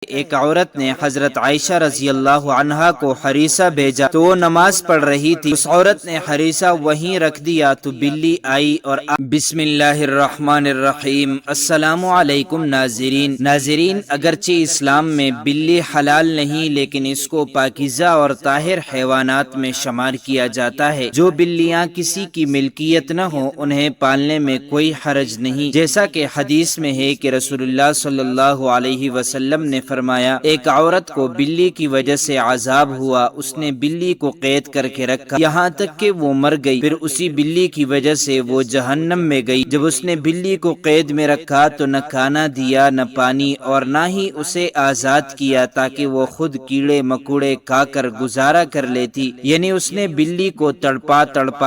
ایک عورت نے حضرت عائشہ رضی اللہ عنہا کو حریصہ بھیجا تو وہ نماز پڑھ رہی تھی۔ اس عورت نے حریصہ وہیں رکھ دیا تو بلی آئی اور بسم اللہ الرحمن الرحیم۔ السلام علیکم ناظرین، اگرچہ اسلام میں بلی حلال نہیں لیکن اس کو پاکیزہ اور طاہر حیوانات میں شمار کیا جاتا ہے۔ جو بلیاں کسی کی ملکیت نہ ہو انہیں پالنے میں کوئی حرج نہیں، جیسا کہ حدیث میں ہے کہ رسول اللہ صلی اللہ علیہ وسلم نے فرمایا، ایک عورت کو بلی کی وجہ سے عذاب ہوا، اس نے بلی کو قید کر کے رکھا یہاں تک کہ وہ مر گئی، پھر اسی بلی کی وجہ سے وہ جہنم میں گئی۔ جب اس نے بلی کو قید میں رکھا تو نہ کھانا دیا نہ پانی، اور نہ ہی اسے آزاد کیا تاکہ وہ خود کیڑے مکوڑے کھا کر گزارا کر لیتی، یعنی اس نے بلی کو تڑپا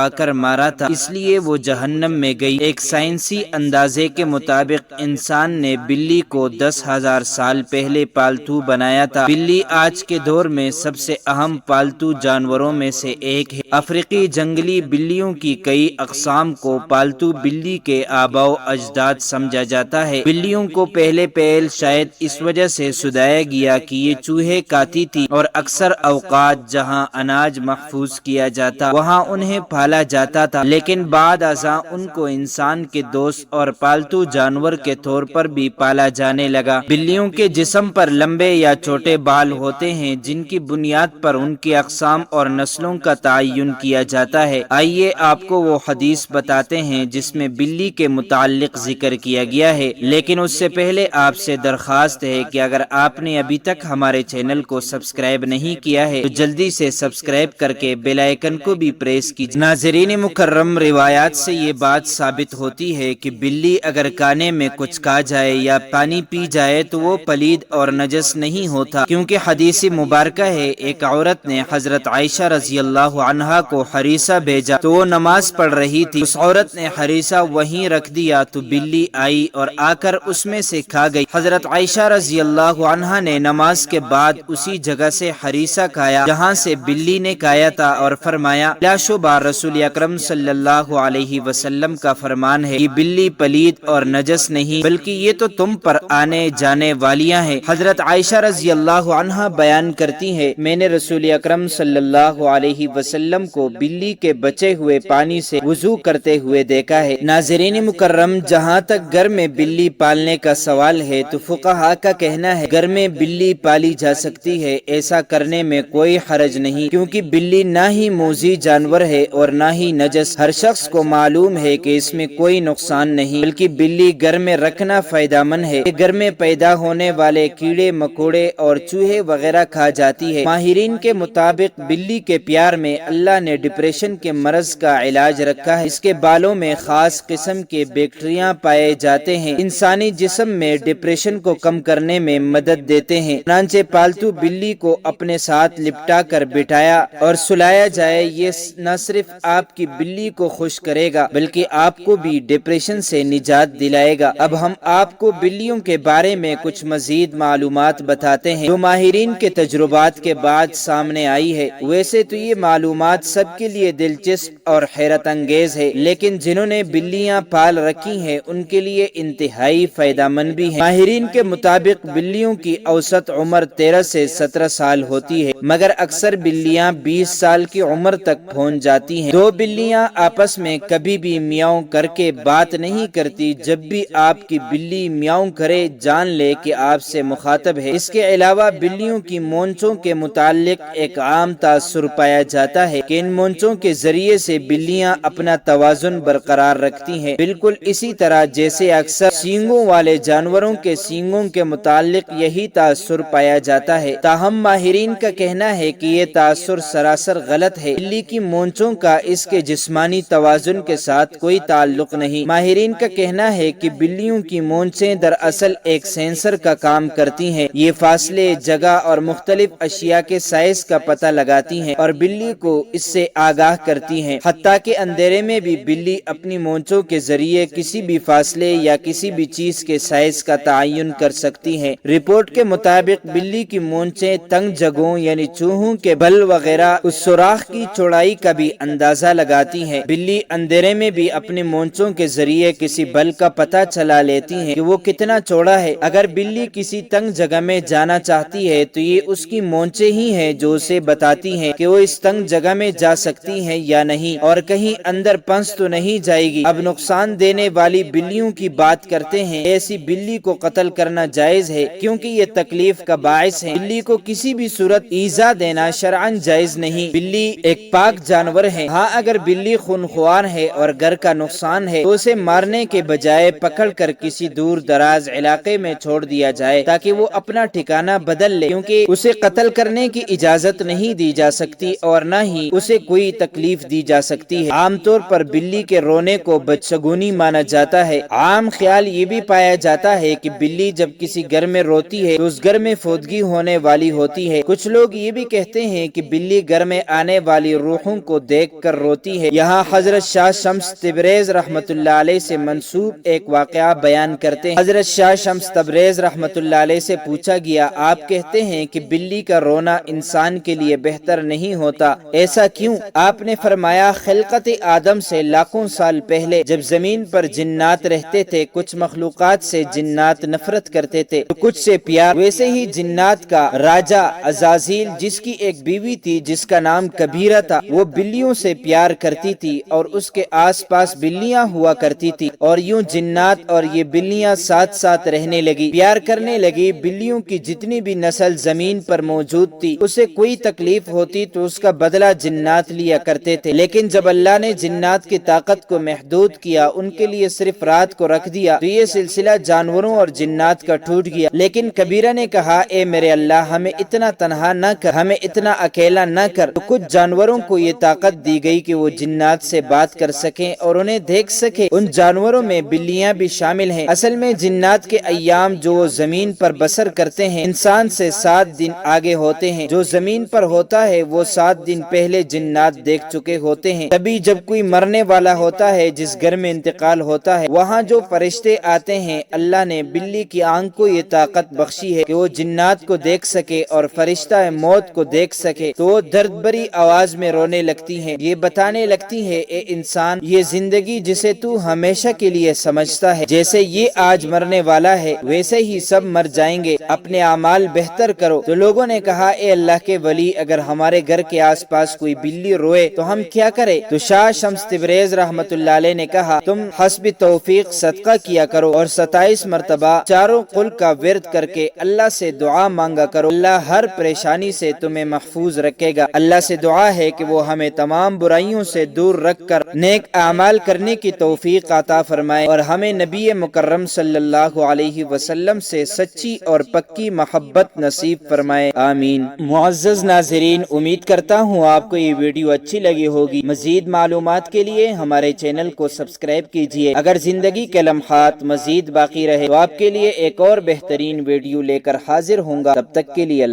کر مارا تھا، اس لیے وہ جہنم میں گئی۔ ایک سائنسی اندازے کے مطابق انسان نے بلی کو 10,000 سال پہلے پالتو بنایا تھا۔ بلی آج کے دور میں سب سے اہم پالتو جانوروں میں سے ایک ہے۔ افریقی جنگلی بلیوں کی کئی اقسام کو پالتو بلی کے آباء و اجداد سمجھا جاتا ہے۔ بلیوں کو پہلے شاید اس وجہ سے سدایا گیا کہ یہ چوہے کھاتی تھی اور اکثر اوقات جہاں اناج محفوظ کیا جاتا وہاں انہیں پالا جاتا تھا، لیکن بعد ازاں ان کو انسان کے دوست اور پالتو جانور کے طور پر بھی پالا جانے لگا۔ بلیوں کے جسم پر لمبے یا چھوٹے بال ہوتے ہیں جن کی بنیاد پر ان کی اقسام اور نسلوں کا تعین کیا جاتا ہے۔ آئیے آپ کو وہ حدیث بتاتے ہیں جس میں بلی کے متعلق ذکر کیا گیا ہے، لیکن اس سے پہلے آپ سے درخواست ہے کہ اگر آپ نے ابھی تک ہمارے چینل کو سبسکرائب نہیں کیا ہے تو جلدی سے سبسکرائب کر کے بیل آئیکن کو بھی پریس کیجیے۔ ناظرین مکرم، روایات سے یہ بات ثابت ہوتی ہے کہ بلی اگر کھانے میں کچھ کھا جائے یا پانی پی جائے تو وہ پلید اور نجس نہیں ہوتا، کیونکہ حدیث مبارکہ ہے ایک عورت نے حضرت عائشہ رضی اللہ عنہا کو حریصہ بھیجا تو وہ نماز پڑھ رہی تھی۔ اس عورت نے حریصہ وہیں رکھ دیا تو بلی آئی اور آ کر اس میں سے کھا گئی۔ حضرت عائشہ رضی اللہ عنہا نے نماز کے بعد اسی جگہ سے حریصہ کھایا جہاں سے بلی نے کھایا تھا اور فرمایا، لا شبہ رسول اکرم صلی اللہ علیہ وسلم کا فرمان ہے کہ بلی پلید اور نجس نہیں بلکہ یہ تو تم پر آنے جانے والیاں ہیں۔ حضرت عائشہ رضی اللہ عنہا بیان کرتی ہیں، میں نے رسول اکرم صلی اللہ علیہ وسلم کو بلی کے بچے ہوئے پانی سے وضو کرتے ہوئے دیکھا ہے۔ ناظرین مکرم، جہاں تک گھر میں بلی پالنے کا سوال ہے تو فقہاء کا کہنا ہے گھر میں بلی پالی جا سکتی ہے، ایسا کرنے میں کوئی حرج نہیں، کیونکہ بلی نہ ہی موذی جانور ہے اور نہ ہی نجس۔ ہر شخص کو معلوم ہے کہ اس میں کوئی نقصان نہیں، بلکہ بلی گھر میں رکھنا فائدہ مند ہے۔ گھر میں پیدا ہونے والے کیڑے مکوڑے اور چوہے وغیرہ کھا جاتی ہے۔ ماہرین کے مطابق بلی کے پیار میں اللہ نے ڈپریشن کے مرض کا علاج رکھا ہے۔ اس کے بالوں میں خاص قسم کے بیکٹیریا پائے جاتے ہیں، انسانی جسم میں ڈپریشن کو کم کرنے میں مدد دیتے ہیں۔ چنانچہ پالتو بلی کو اپنے ساتھ لپٹا کر بٹھایا اور سلایا جائے، یہ نہ صرف آپ کی بلی کو خوش کرے گا بلکہ آپ کو بھی ڈپریشن سے نجات دلائے گا۔ اب ہم آپ کو بلیوں کے بارے میں کچھ مزید معلومات بتاتے ہیں جو ماہرین کے تجربات کے بعد سامنے آئی ہے۔ ویسے تو یہ معلومات سب کے لیے دلچسپ اور حیرت انگیز ہے، لیکن جنہوں نے بلیاں پال رکھی ہیں ان کے لیے انتہائی فائدہ مند بھی ہے۔ ماہرین کے مطابق بلیوں کی اوسط عمر 13 سے 17 سال ہوتی ہے، مگر اکثر بلیاں 20 سال کی عمر تک پہنچ جاتی ہیں۔ دو بلیاں آپس میں کبھی بھی میاؤں کر کے بات نہیں کرتی، جب بھی آپ کی بلی میاؤں کرے جان لے کہ آپ سے مخاطب ہے۔ اس کے علاوہ بلیوں کی مونچھوں کے متعلق ایک عام تاثر پایا جاتا ہے کہ ان مونچھوں کے ذریعے سے بلیاں اپنا توازن برقرار رکھتی ہیں، بالکل اسی طرح جیسے اکثر سینگوں والے جانوروں کے سینگوں کے متعلق یہی تاثر پایا جاتا ہے۔ تاہم ماہرین کا کہنا ہے کہ یہ تاثر سراسر غلط ہے۔ بلی کی مونچھوں کا اس کے جسمانی توازن کے ساتھ کوئی تعلق نہیں۔ ماہرین کا کہنا ہے کہ بلیوں کی مونچھیں دراصل ایک سینسر کا کام کرتی ہیں، یہ فاصلے، جگہ اور مختلف اشیاء کے سائز کا پتہ لگاتی ہیں اور بلی کو اس سے آگاہ کرتی ہیں۔ حتیٰ کہ اندھیرے میں بھی بلی اپنی مونچھوں کے ذریعے کسی بھی فاصلے یا کسی بھی چیز کے سائز کا تعین کر سکتی ہیں۔ رپورٹ کے مطابق بلی کی مونچھیں تنگ جگہوں یعنی چوہوں کے بل وغیرہ اس سوراخ کی چوڑائی کا بھی اندازہ لگاتی ہیں۔ بلی اندھیرے میں بھی اپنی مونچھوں کے ذریعے کسی بل کا پتہ چلا لیتی ہیں کہ وہ کتنا چوڑا ہے۔ اگر بلی کسی تنگ تنگ جگہ میں جانا چاہتی ہے تو یہ اس کی مونچے ہی ہیں جو اسے بتاتی ہیں کہ وہ اس تنگ جگہ میں جا سکتی ہیں یا نہیں، اور کہیں اندر پنس تو نہیں جائے گی۔ اب نقصان دینے والی بلیوں کی بات کرتے ہیں۔ ایسی بلی کو قتل کرنا جائز ہے کیونکہ یہ تکلیف کا باعث ہے۔ بلی کو کسی بھی صورت ایذا دینا شرعاً جائز نہیں۔ بلی ایک پاک جانور ہے۔ ہاں اگر بلی خونخوار ہے اور گھر کا نقصان ہے تو اسے مارنے کے بجائے پکڑ کر کسی دور دراز علاقے میں چھوڑ دیا جائے تاکہ وہ اپنا ٹھکانہ بدل لے، کیونکہ اسے قتل کرنے کی اجازت نہیں دی جا سکتی اور نہ ہی اسے کوئی تکلیف دی جا سکتی ہے۔ عام طور پر بلی کے رونے کو بدشگونی مانا جاتا ہے۔ عام خیال یہ بھی پایا جاتا ہے کہ بلی جب کسی گھر میں روتی ہے تو اس گھر میں فوتگی ہونے والی ہوتی ہے۔ کچھ لوگ یہ بھی کہتے ہیں کہ بلی گھر میں آنے والی روحوں کو دیکھ کر روتی ہے۔ یہاں حضرت شاہ شمس تبریز رحمۃ اللہ علیہ سے منسوب ایک واقعہ بیان کرتے ہیں۔ حضرت شاہ شمس تبریز رحمۃ اللہ علیہ سے پوچھا گیا، آپ کہتے ہیں کہ بلی کا رونا انسان کے لیے بہتر نہیں ہوتا، ایسا کیوں؟ آپ نے فرمایا، خلقت آدم سے لاکھوں سال پہلے جب زمین پر جنات رہتے تھے، کچھ مخلوقات سے جنات نفرت کرتے تھے تو کچھ سے پیار۔ ویسے ہی جنات کا راجا عزازیل، جس کی ایک بیوی تھی جس کا نام کبیرہ تھا، وہ بلیوں سے پیار کرتی تھی اور اس کے آس پاس بلیاں ہوا کرتی تھی، اور یوں جنات اور یہ بلیاں ساتھ ساتھ رہنے لگی، پیار کرنے لگی۔ بلیوں کی جتنی بھی نسل زمین پر موجود تھی، اسے کوئی تکلیف ہوتی تو اس کا بدلہ جنات لیا کرتے تھے، لیکن جب اللہ نے جنات کی طاقت کو محدود کیا، ان کے لیے صرف رات کو رکھ دیا، تو یہ سلسلہ جانوروں اور جنات کا ٹوٹ گیا۔ لیکن کبیرہ نے کہا، اے میرے اللہ، ہمیں اتنا تنہا نہ کر، ہمیں اتنا اکیلا نہ کر۔ تو کچھ جانوروں کو یہ طاقت دی گئی کہ وہ جنات سے بات کر سکیں اور انہیں دیکھ سکیں۔ ان جانوروں میں بلیاں بھی شامل ہیں۔ اصل میں جنات کے ایام جو وہ زمین پر بسر کرتے ہیں، انسان سے 7 دن آگے ہوتے ہیں۔ جو زمین پر ہوتا ہے وہ 7 دن پہلے جنات دیکھ چکے ہوتے ہیں۔ تبھی جب کوئی مرنے والا ہوتا ہے، جس گھر میں انتقال ہوتا ہے، وہاں جو فرشتے آتے ہیں، اللہ نے بلی کی آنکھ کو یہ طاقت بخشی ہے کہ وہ جنات کو دیکھ سکے اور فرشتہ موت کو دیکھ سکے، تو وہ درد بری آواز میں رونے لگتی ہیں، یہ بتانے لگتی ہے، اے انسان، یہ زندگی جسے تو ہمیشہ کے لیے سمجھتا ہے، جیسے یہ آج مرنے والا ہے ویسے ہی سب مر جائیں گے، اپنے اعمال بہتر کرو۔ تو لوگوں نے کہا، اے اللہ کے ولی، اگر ہمارے گھر کے آس پاس کوئی بلی روئے تو ہم کیا کریں؟ تو شاہ شمس تبریز رحمۃ اللہ علیہ نے کہا، تم حسب توفیق صدقہ کیا کرو اور 27 مرتبہ چاروں قل کا ورد کر کے اللہ سے دعا مانگا کرو، اللہ ہر پریشانی سے تمہیں محفوظ رکھے گا۔ اللہ سے دعا ہے کہ وہ ہمیں تمام برائیوں سے دور رکھ کر نیک اعمال کرنے کی توفیق عطا فرمائے اور ہمیں نبی مکرم صلی اللہ علیہ وسلم سے سچی اور پکی محبت نصیب فرمائے، آمین۔ معزز ناظرین، امید کرتا ہوں آپ کو یہ ویڈیو اچھی لگی ہوگی۔ مزید معلومات کے لیے ہمارے چینل کو سبسکرائب کیجیے۔ اگر زندگی کے لمحات مزید باقی رہے تو آپ کے لیے ایک اور بہترین ویڈیو لے کر حاضر ہوں گا۔ تب تک کے لیے اللہ